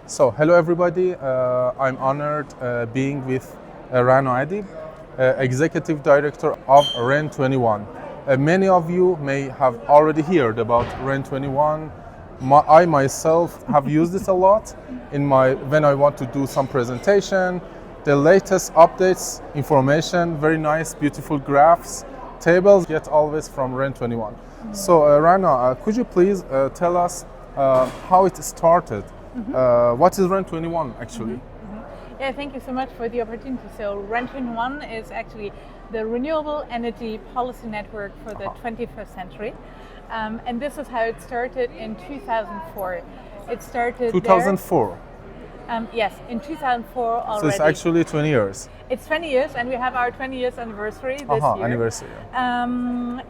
So, hello everybody. I'm honored being with Rana Adib, Executive Director of REN21. Many of you may have already heard about REN21. I myself have used it a lot when I want to do some presentation. The latest updates, information, very nice, beautiful graphs, tables, get always from REN21. So, Rana, could you please tell us how it started? What is REN21 actually? Yeah, thank you so much for the opportunity. So REN21 is actually the Renewable Energy Policy Network for the 21st century. And this is how it started in 2004. It started 2004. Yes, in 2004 already. So it's actually 20 years. It's 20 years, and we have our 20 years anniversary this year. Anniversary.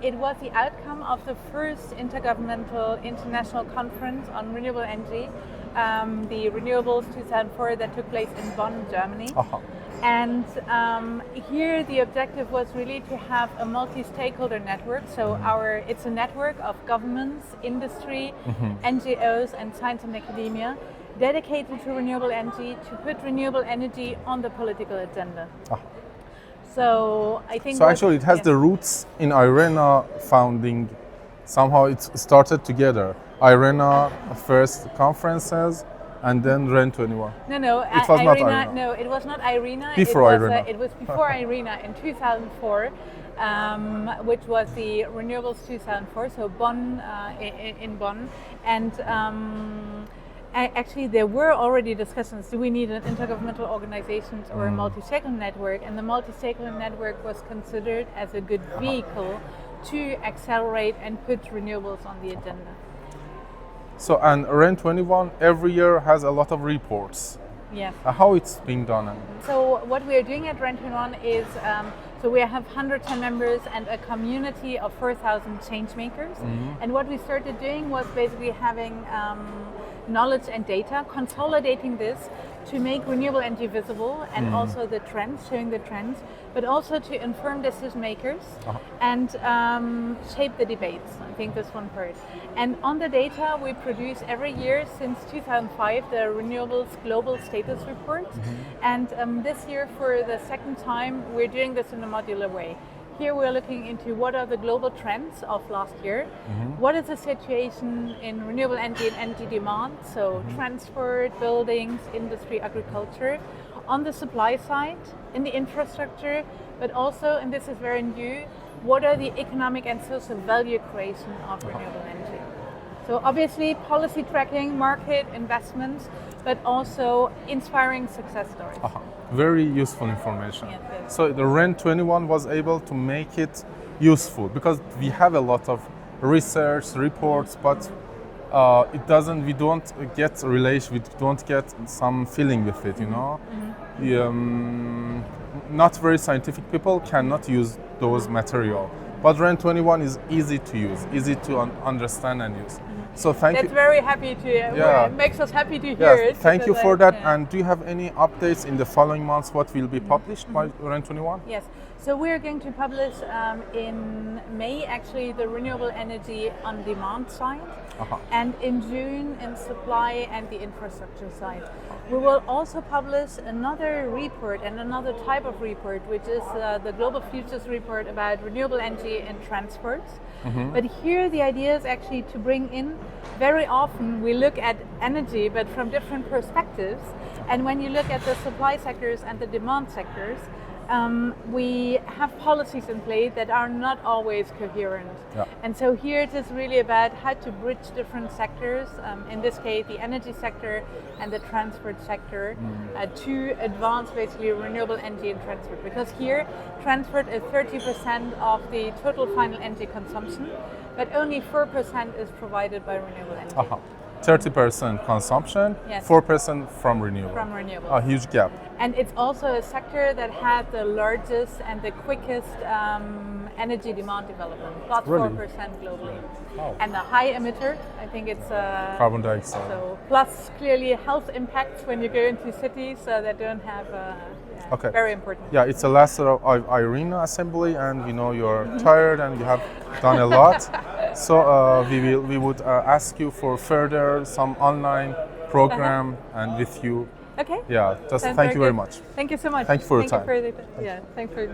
It was the outcome of the first intergovernmental international conference on renewable energy, the Renewables 2004 that took place in Bonn, Germany. And here the objective was really to have a multi-stakeholder network. So it's a network of governments, industry, NGOs, and science and academia, dedicated to renewable energy, to put renewable energy on the political agenda. So I think. So actually, it has the roots in IRENA founding. Somehow it started together. IRENA first conferences, and then REN21. No, it was not IRENA. No, it was not IRENA. Before IRENA. It was before IRENA in 2004, which was the Renewables 2004. So Bonn, in Bonn, and. Actually, there were already discussions, do we need an intergovernmental organization or a multi-stakeholder network? And the multi-stakeholder network was considered as a good vehicle to accelerate and put renewables on the agenda. So, and REN21 every year has a lot of reports. Yes. How it's being done? So what we are doing at REN21 is, so we have 110 members and a community of 4,000 change makers. And what we started doing was basically having knowledge and data, consolidating this to make renewable energy visible and also the trends, showing the trends, but also to inform decision makers and shape the debates. I think that's one part. And on the data we produce every year since 2005 the Renewables Global Status Report. And this year for the second time we're doing this in a modular way. Here we're looking into what are the global trends of last year, what is the situation in renewable energy and energy demand, so transport, buildings, industry, agriculture, on the supply side, in the infrastructure, but also, and this is very new, what are the economic and social value creation of renewable energy. So obviously policy tracking, market investments, but also inspiring success stories. Very useful information. Yes. So the REN21 was able to make it useful because we have a lot of research reports, but we don't get relation, we don't get some feeling with it, you know. Not very scientific people cannot use those material, but REN21 is easy to use, easy to understand and use. So thank you. That's very happy to. It makes us happy to hear it. Thank you for that. And do you have any updates in the following months? What will be published by REN21? Yes. So we're going to publish in May actually the renewable energy on demand side, and in June in supply and the infrastructure side. We will also publish another report and another type of report, which is the Global Futures Report about renewable energy and transport. But here the idea is actually to bring in, very often we look at energy but from different perspectives, and when you look at the supply sectors and the demand sectors, we have policies in place that are not always coherent. And so here it is really about how to bridge different sectors, in this case the energy sector and the transport sector, to advance basically renewable energy and transport. Because here transport is 30% of the total final energy consumption, but only 4% is provided by renewable energy. 30% consumption, 4% from renewable. From renewable. A huge gap. And it's also a sector that had the largest and the quickest energy demand development, plus 4% globally. And a high emitter, I think it's carbon dioxide. So plus clearly health impacts when you go into cities that don't have very important. Yeah, it's the last of IRENA Assembly, and we know you're tired and you have done a lot. So we would ask you for further some online program and with you. Okay. Yeah, just Sounds thank you very good. much. Thank you so much. Thank you for your time. Thanks for